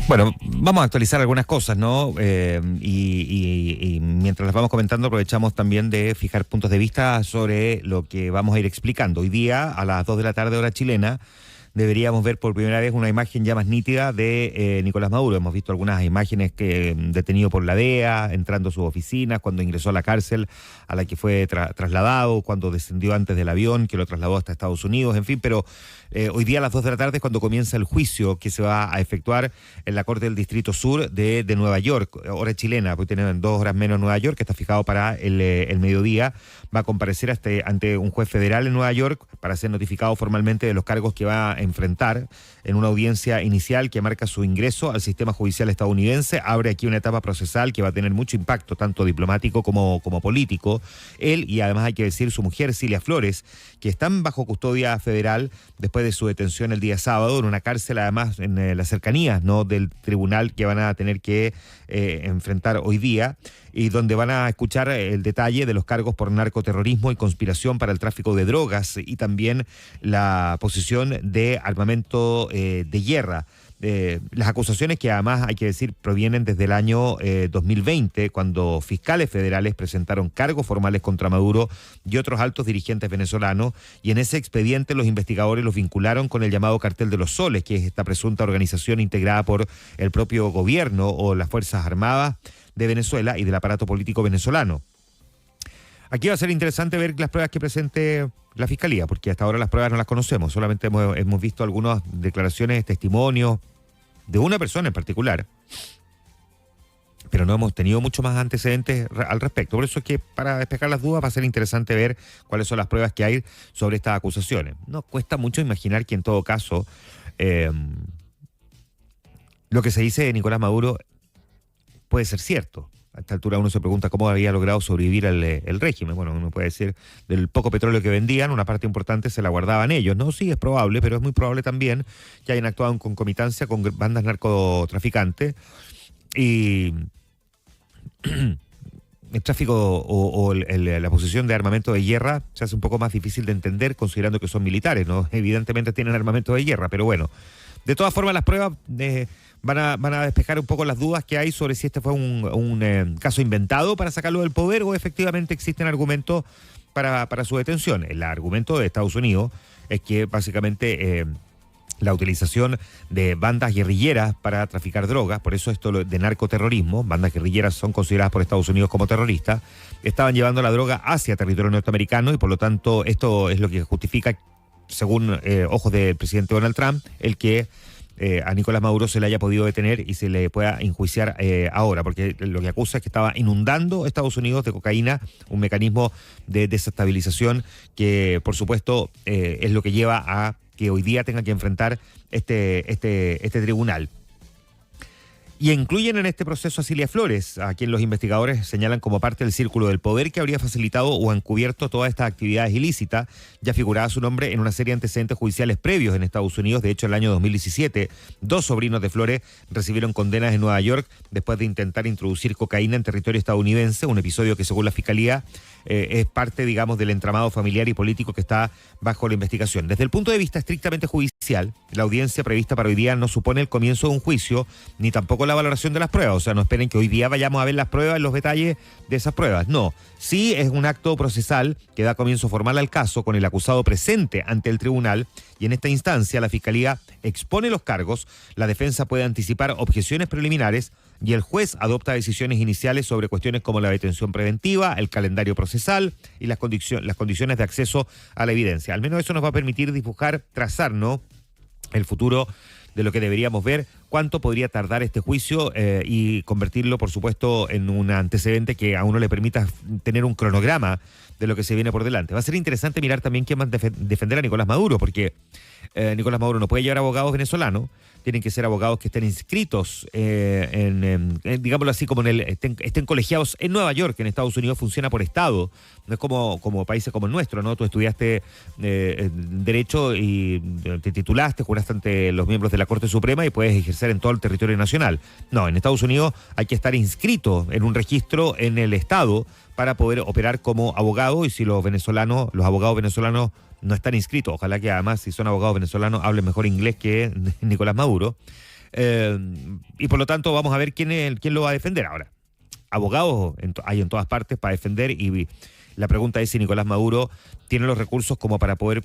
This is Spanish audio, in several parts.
Bueno, vamos a actualizar algunas cosas, ¿no? Y mientras las vamos comentando, aprovechamos también de fijar puntos de vista sobre lo que vamos a ir explicando. Hoy día, a las 2 de la tarde, hora chilena, deberíamos ver por primera vez una imagen ya más nítida de Nicolás Maduro. Hemos visto algunas imágenes que detenido por la DEA, entrando a sus oficinas, cuando ingresó a la cárcel a la que fue trasladado, cuando descendió antes del avión, que lo trasladó hasta Estados Unidos, en fin, pero hoy día a las 2 de la tarde es cuando comienza el juicio que se va a efectuar en la Corte del Distrito Sur de Nueva York, hora chilena, porque tienen 2 horas menos Nueva York, que está fijado para el mediodía. Va a comparecer ante un juez federal en Nueva York para ser notificado formalmente de los cargos que va a enfrentar en una audiencia inicial que marca su ingreso al sistema judicial estadounidense. Abre aquí una etapa procesal que va a tener mucho impacto, tanto diplomático como político. Él y además hay que decir su mujer, Cilia Flores, que están bajo custodia federal después de su detención el día sábado en una cárcel, además en las cercanías, ¿no?, del tribunal que van a tener que enfrentar hoy día, y donde van a escuchar el detalle de los cargos por narcoterrorismo y conspiración para el tráfico de drogas y también la posesión de armamento de guerra. Las acusaciones, que además hay que decir provienen desde el año 2020, cuando fiscales federales presentaron cargos formales contra Maduro y otros altos dirigentes venezolanos, y en ese expediente los investigadores los vincularon con el llamado Cartel de los Soles, que es esta presunta organización integrada por el propio gobierno o las Fuerzas Armadas de Venezuela y del aparato político venezolano. Aquí va a ser interesante ver las pruebas que presente la Fiscalía, porque hasta ahora las pruebas no las conocemos, solamente hemos visto algunas declaraciones, testimonios de una persona en particular, pero no hemos tenido mucho más antecedentes al respecto. Por eso es que, para despejar las dudas, va a ser interesante ver cuáles son las pruebas que hay sobre estas acusaciones. Nos cuesta mucho imaginar que en todo caso lo que se dice de Nicolás Maduro puede ser cierto. A esta altura uno se pregunta cómo había logrado sobrevivir el régimen. Bueno, uno puede decir, del poco petróleo que vendían, una parte importante se la guardaban ellos. No, sí, es probable, pero es muy probable también que hayan actuado en concomitancia con bandas narcotraficantes. Y el tráfico o la posesión de armamento de guerra se hace un poco más difícil de entender, considerando que son militares, ¿no? Evidentemente tienen armamento de guerra, pero bueno. De todas formas, las pruebas van a despejar un poco las dudas que hay sobre si este fue un caso inventado para sacarlo del poder o efectivamente existen argumentos para su detención. El argumento de Estados Unidos es que básicamente la utilización de bandas guerrilleras para traficar drogas, por eso esto de narcoterrorismo, bandas guerrilleras son consideradas por Estados Unidos como terroristas, estaban llevando la droga hacia territorio norteamericano y por lo tanto esto es lo que justifica, según ojos del presidente Donald Trump, el que a Nicolás Maduro se le haya podido detener y se le pueda enjuiciar ahora, porque lo que acusa es que estaba inundando Estados Unidos de cocaína, un mecanismo de desestabilización que, por supuesto, es lo que lleva a que hoy día tenga que enfrentar este tribunal. Y incluyen en este proceso a Cilia Flores, a quien los investigadores señalan como parte del círculo del poder que habría facilitado o encubierto todas estas actividades ilícitas. Ya figuraba su nombre en una serie de antecedentes judiciales previos en Estados Unidos. De hecho, en el año 2017, 2 sobrinos de Flores recibieron condenas en Nueva York después de intentar introducir cocaína en territorio estadounidense, un episodio que, según la Fiscalía, es parte, digamos, del entramado familiar y político que está bajo la investigación. Desde el punto de vista estrictamente judicial, la audiencia prevista para hoy día no supone el comienzo de un juicio, ni tampoco la valoración de las pruebas. O sea, no esperen que hoy día vayamos a ver las pruebas, los detalles de esas pruebas. No, sí es un acto procesal que da comienzo formal al caso con el acusado presente ante el tribunal, y en esta instancia la Fiscalía expone los cargos, la defensa puede anticipar objeciones preliminares y el juez adopta decisiones iniciales sobre cuestiones como la detención preventiva, el calendario procesal y las condiciones de acceso a la evidencia. Al menos eso nos va a permitir dibujar, trazar, ¿no?, el futuro de lo que deberíamos ver, cuánto podría tardar este juicio y convertirlo, por supuesto, en un antecedente que a uno le permita tener un cronograma de lo que se viene por delante. Va a ser interesante mirar también quién va a defender a Nicolás Maduro, porque Nicolás Maduro no puede llevar abogados venezolanos, tienen que ser abogados que estén inscritos digámoslo así, como estén colegiados en Nueva York. En Estados Unidos funciona por estado, no es como países como el nuestro, ¿no? Tú estudiaste Derecho y te titulaste, juraste ante los miembros de la Corte Suprema y puedes ejercer en todo el territorio nacional. No, en Estados Unidos hay que estar inscrito en un registro en el estado para poder operar como abogado, y si los abogados venezolanos no están inscritos, ojalá que además, si son abogados venezolanos, hablen mejor inglés que Nicolás Maduro, Y por lo tanto vamos a ver quién lo va a defender ahora. Abogados hay en todas partes para defender y la pregunta es si Nicolás Maduro tiene los recursos como para poder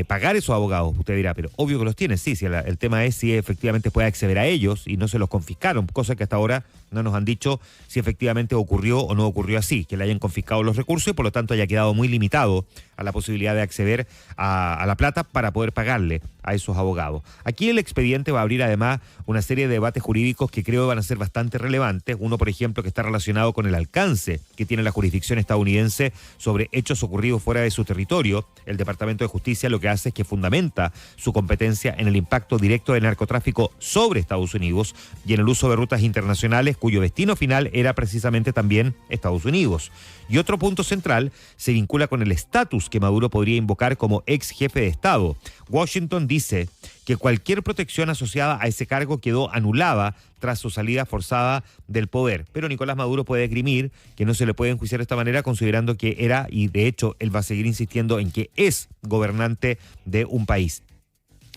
pagar esos abogados. Usted dirá, pero obvio que los tiene, sí. Si el tema es si efectivamente puede acceder a ellos y no se los confiscaron, cosa que hasta ahora no nos han dicho si efectivamente ocurrió o no ocurrió así, que le hayan confiscado los recursos y por lo tanto haya quedado muy limitado a la posibilidad de acceder a la plata para poder pagarle a esos abogados. Aquí el expediente va a abrir además una serie de debates jurídicos que creo van a ser bastante relevantes. Uno, por ejemplo, que está relacionado con el alcance que tiene la jurisdicción estadounidense sobre hechos ocurridos fuera de su territorio. El Departamento de Justicia lo que hace es que fundamenta su competencia en el impacto directo del narcotráfico sobre Estados Unidos y en el uso de rutas internacionales cuyo destino final era precisamente también Estados Unidos. Y otro punto central se vincula con el estatus que Maduro podría invocar como ex jefe de Estado. Washington dice que cualquier protección asociada a ese cargo quedó anulada tras su salida forzada del poder. Pero Nicolás Maduro puede esgrimir que no se le puede enjuiciar de esta manera, considerando que era, y de hecho él va a seguir insistiendo en que es gobernante de un país.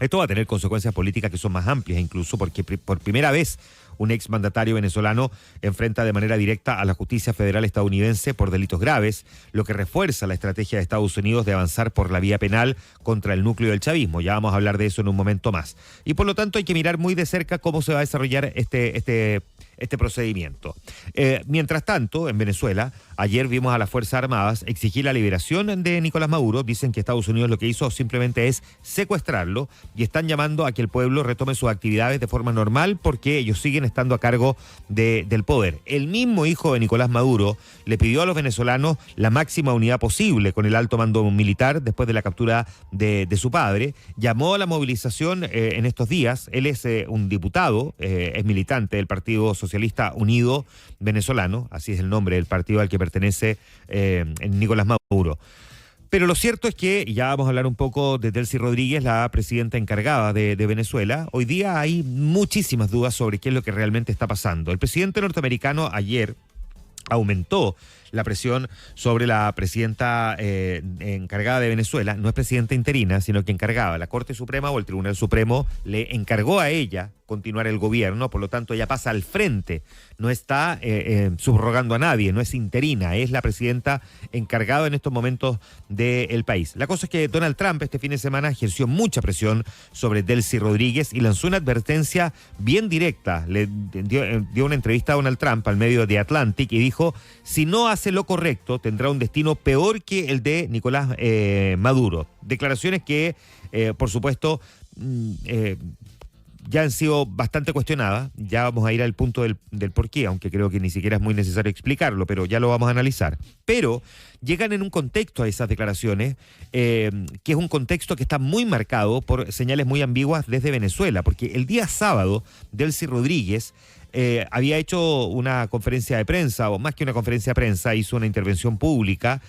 Esto va a tener consecuencias políticas que son más amplias, incluso porque por primera vez un exmandatario venezolano enfrenta de manera directa a la justicia federal estadounidense por delitos graves, lo que refuerza la estrategia de Estados Unidos de avanzar por la vía penal contra el núcleo del chavismo. Ya vamos a hablar de eso en un momento más. Y por lo tanto hay que mirar muy de cerca cómo se va a desarrollar este procedimiento. Mientras tanto, en Venezuela, ayer vimos a las Fuerzas Armadas exigir la liberación de Nicolás Maduro. Dicen que Estados Unidos lo que hizo simplemente es secuestrarlo y están llamando a que el pueblo retome sus actividades de forma normal porque ellos siguen estando a cargo del poder. El mismo hijo de Nicolás Maduro le pidió a los venezolanos la máxima unidad posible con el alto mando militar después de la captura de su padre. Llamó a la movilización en estos días. Él es un diputado, es militante del Partido Socialista Unido Venezolano, así es el nombre del partido al que pertenece Nicolás Maduro. Pero lo cierto es que, y ya vamos a hablar un poco de Delcy Rodríguez, la presidenta encargada de Venezuela, hoy día hay muchísimas dudas sobre qué es lo que realmente está pasando. El presidente norteamericano ayer aumentó la presión sobre la presidenta encargada de Venezuela. No es presidenta interina, sino que encargada. La Corte Suprema o el Tribunal Supremo le encargó a ella continuar el gobierno, por lo tanto ella pasa al frente, no está subrogando a nadie, no es interina, es la presidenta encargada en estos momentos del país. La cosa es que Donald Trump este fin de semana ejerció mucha presión sobre Delcy Rodríguez y lanzó una advertencia bien directa. Le dio una entrevista a Donald Trump al medio de Atlantic y dijo: si no hace lo correcto, tendrá un destino peor que el de Nicolás Maduro. Declaraciones que, por supuesto, ya han sido bastante cuestionadas. Ya vamos a ir al punto del por qué, aunque creo que ni siquiera es muy necesario explicarlo, pero ya lo vamos a analizar. Pero llegan en un contexto a esas declaraciones, que es un contexto que está muy marcado por señales muy ambiguas desde Venezuela, porque el día sábado, Delcy Rodríguez había hecho una conferencia de prensa, o más que una conferencia de prensa, hizo una intervención pública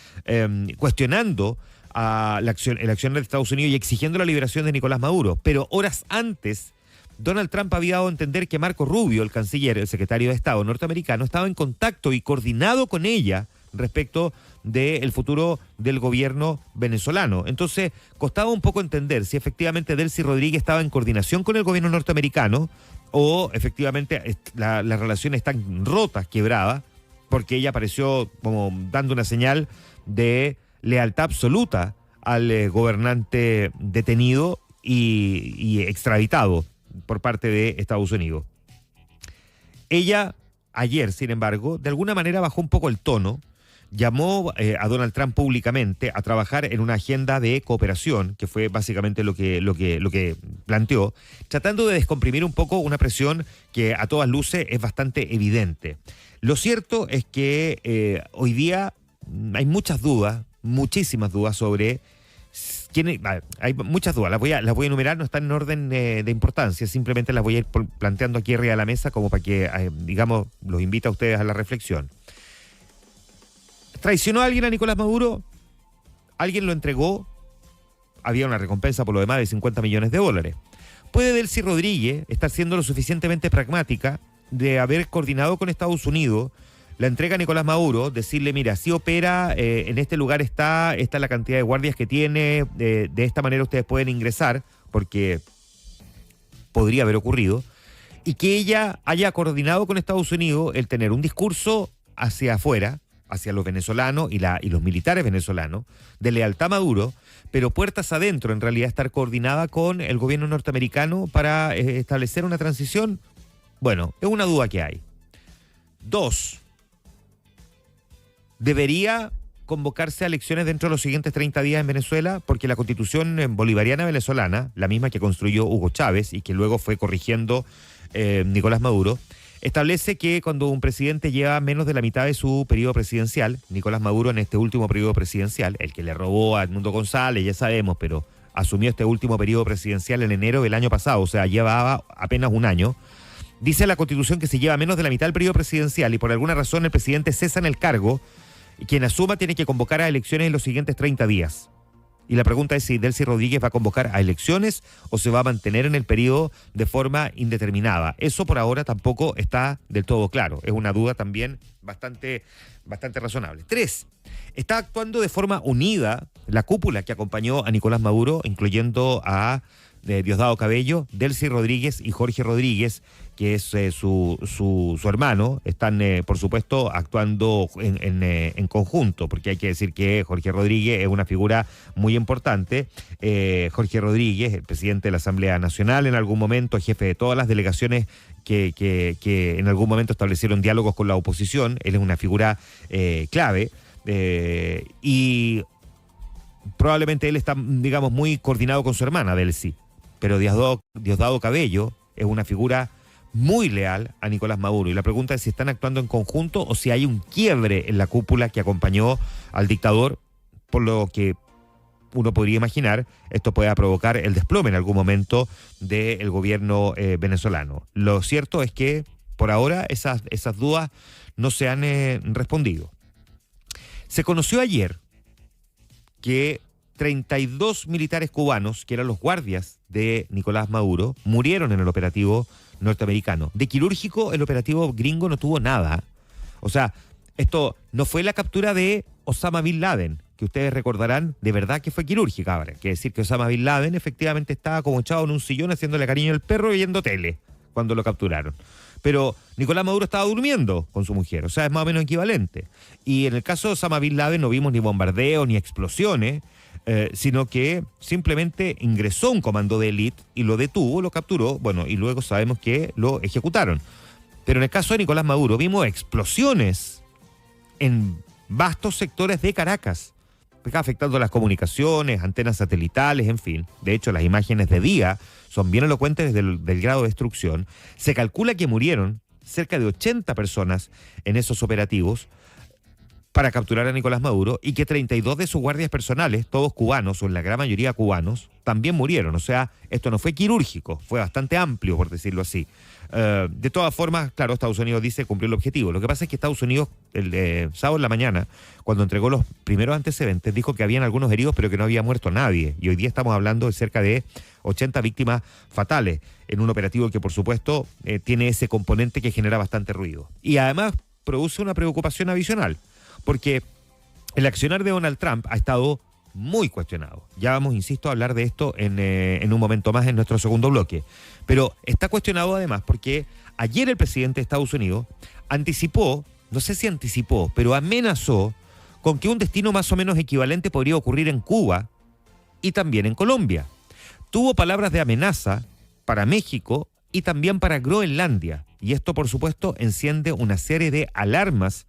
cuestionando a el accionar de Estados Unidos y exigiendo la liberación de Nicolás Maduro. Pero horas antes, Donald Trump había dado a entender que Marco Rubio, el canciller, el secretario de Estado norteamericano, estaba en contacto y coordinado con ella respecto del futuro del gobierno venezolano. Entonces, costaba un poco entender si efectivamente Delcy Rodríguez estaba en coordinación con el gobierno norteamericano o efectivamente las relaciones están rotas, quebradas, porque ella apareció como dando una señal de lealtad absoluta al gobernante detenido y extraditado por parte de Estados Unidos. Ella ayer, sin embargo, de alguna manera bajó un poco el tono, llamó a Donald Trump públicamente a trabajar en una agenda de cooperación, que fue básicamente lo que planteó, tratando de descomprimir un poco una presión que a todas luces es bastante evidente. Lo cierto es que hoy día hay muchas dudas, muchísimas dudas sobre hay muchas dudas, las voy a enumerar, no están en orden de importancia, simplemente las voy a ir planteando aquí arriba de la mesa como para que, digamos, los invito a ustedes a la reflexión. ¿Traicionó a alguien a Nicolás Maduro? ¿Alguien lo entregó? Había una recompensa por lo demás de $50 millones. ¿Puede Delcy Rodríguez estar siendo lo suficientemente pragmática de haber coordinado con Estados Unidos la entrega a Nicolás Maduro, decirle: mira, así opera, en este lugar esta es la cantidad de guardias que tiene, de esta manera ustedes pueden ingresar, porque podría haber ocurrido, y que ella haya coordinado con Estados Unidos el tener un discurso hacia afuera, hacia los venezolanos y los militares venezolanos, de lealtad a Maduro, pero puertas adentro, en realidad estar coordinada con el gobierno norteamericano para establecer una transición. Bueno, es una duda que hay. 2. ¿Debería convocarse a elecciones dentro de los siguientes 30 días en Venezuela? Porque la constitución bolivariana venezolana, la misma que construyó Hugo Chávez y que luego fue corrigiendo Nicolás Maduro, establece que cuando un presidente lleva menos de la mitad de su periodo presidencial, Nicolás Maduro en este último periodo presidencial, el que le robó a Edmundo González, ya sabemos, pero asumió este último periodo presidencial en enero del año pasado, o sea, llevaba apenas un año. Dice la Constitución que si lleva menos de la mitad del periodo presidencial y por alguna razón el presidente cesa en el cargo, quien asuma tiene que convocar a elecciones en los siguientes 30 días. Y la pregunta es si Delcy Rodríguez va a convocar a elecciones o se va a mantener en el periodo de forma indeterminada. Eso por ahora tampoco está del todo claro. Es una duda también bastante razonable. 3. Está actuando de forma unida la cúpula que acompañó a Nicolás Maduro, incluyendo a Diosdado Cabello, Delcy Rodríguez y Jorge Rodríguez, que es su hermano. Están, por supuesto, actuando en conjunto, porque hay que decir que Jorge Rodríguez es una figura muy importante. Jorge Rodríguez, el presidente de la Asamblea Nacional en algún momento, jefe de todas las delegaciones que en algún momento establecieron diálogos con la oposición. Él es una figura clave y probablemente él está, digamos, muy coordinado con su hermana, Delcy. Pero Diosdado Cabello es una figura muy leal a Nicolás Maduro. Y la pregunta es si están actuando en conjunto o si hay un quiebre en la cúpula que acompañó al dictador, por lo que uno podría imaginar esto pueda provocar el desplome en algún momento del gobierno venezolano. Lo cierto es que por ahora esas dudas no se han respondido. Se conoció ayer que 32 militares cubanos, que eran los guardias de Nicolás Maduro, murieron en el operativo norteamericano. De quirúrgico, el operativo gringo no tuvo nada. O sea, esto no fue la captura de Osama Bin Laden, que ustedes recordarán, de verdad que fue quirúrgica. Ahora, hay que decir que Osama Bin Laden efectivamente estaba como echado en un sillón haciéndole cariño al perro y viendo tele cuando lo capturaron. Pero Nicolás Maduro estaba durmiendo con su mujer, o sea, es más o menos equivalente. Y en el caso de Osama Bin Laden no vimos ni bombardeos ni explosiones, sino que simplemente ingresó un comando de élite y lo detuvo, lo capturó, bueno, y luego sabemos que lo ejecutaron. Pero en el caso de Nicolás Maduro vimos explosiones en vastos sectores de Caracas, afectando las comunicaciones, antenas satelitales, en fin. De hecho, las imágenes de día son bien elocuentes del grado de destrucción. Se calcula que murieron cerca de 80 personas en esos operativos para capturar a Nicolás Maduro y que 32 de sus guardias personales, todos cubanos, o en la gran mayoría cubanos, también murieron. O sea, esto no fue quirúrgico, fue bastante amplio, por decirlo así. De todas formas, claro, Estados Unidos dice cumplió el objetivo. Lo que pasa es que Estados Unidos, el sábado en la mañana, cuando entregó los primeros antecedentes, dijo que habían algunos heridos, pero que no había muerto nadie. Y hoy día estamos hablando de cerca de 80 víctimas fatales en un operativo que, por supuesto, tiene ese componente que genera bastante ruido. Y además produce una preocupación adicional, porque el accionar de Donald Trump ha estado muy cuestionado. Ya vamos, insisto, a hablar de esto en un momento más en nuestro segundo bloque. Pero está cuestionado además porque ayer el presidente de Estados Unidos anticipó, no sé si anticipó, pero amenazó con que un destino más o menos equivalente podría ocurrir en Cuba y también en Colombia. Tuvo palabras de amenaza para México y también para Groenlandia. Y esto, por supuesto, enciende una serie de alarmas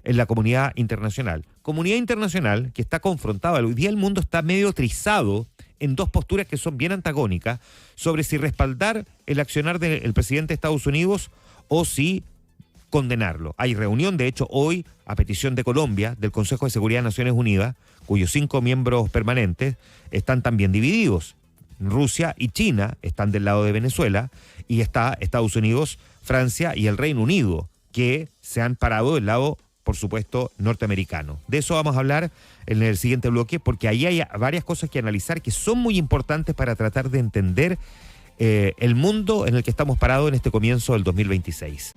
en la comunidad internacional. Comunidad internacional que está confrontada. Hoy día el mundo está medio trizado en dos posturas que son bien antagónicas sobre si respaldar el accionar del presidente de Estados Unidos o si condenarlo. Hay reunión, de hecho, hoy, a petición de Colombia, del Consejo de Seguridad de Naciones Unidas, cuyos 5 miembros permanentes están también divididos. Rusia y China están del lado de Venezuela y está Estados Unidos, Francia y el Reino Unido, que se han parado del lado, por supuesto, norteamericano. De eso vamos a hablar en el siguiente bloque, porque ahí hay varias cosas que analizar que son muy importantes para tratar de entender el mundo en el que estamos parados en este comienzo del 2026.